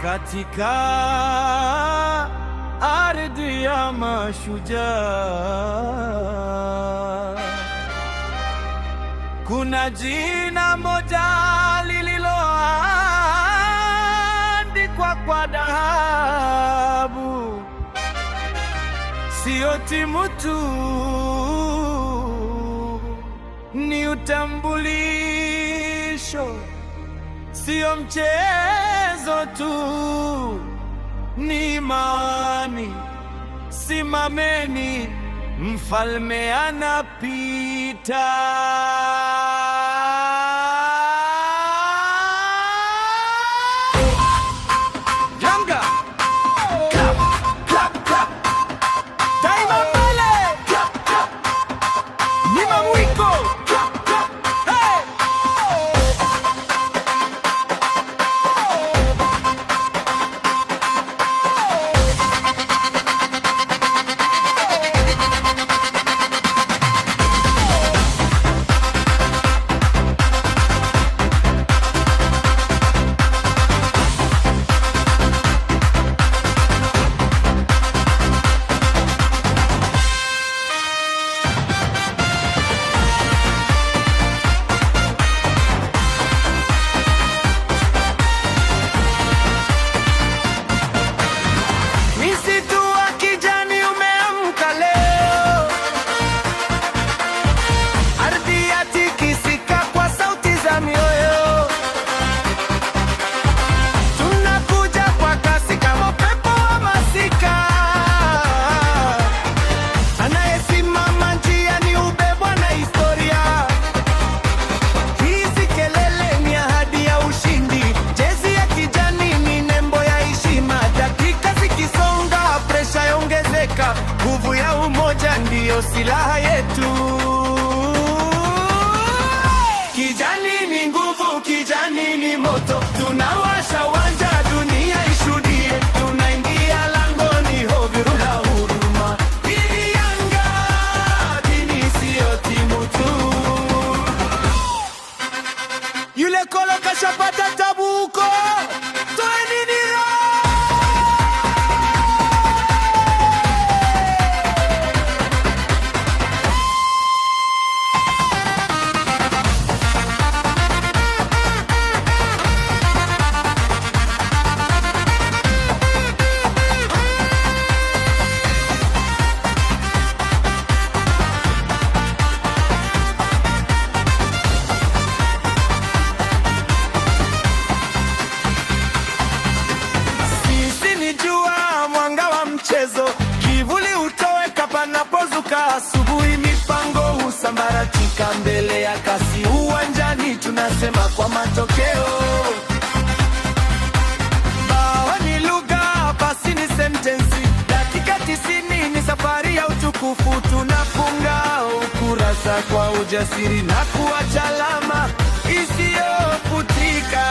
katika ardhi ya mashujaa. Kuna jina moja lililoandikwa kwa dhahabu, sio timu tu, ni utambulisho, sio mchezo tu, ni imani. Simameni, mfalme anapita. Yanga, clap, clap, clap. Daima mbele, clap, clap. Nyima mwiko, clap, clap. Hey! Nguvu ya umoja ndiyo silaha yetu. Kijani ni nguvu, kijani ni moto, tunawasha wanja, dunia ishuhudie. Tunaingia langoni, hovyo la huruma. Hii Yanga, dini siyo timu tu. Yule kolo kashapata tabu huko, toeni niro. Kivuli utoweka panapozuka asubuhi, mipango husambaratika mbele ya kasi. Uwanjani tunasema kwa matokeo. Bao ni lugha, pasi ni sentensi. Dakika 90 ni safari ya utukufu. Tunafunga ukurasa kwa ujasiri na kuacha alama isiyofutika.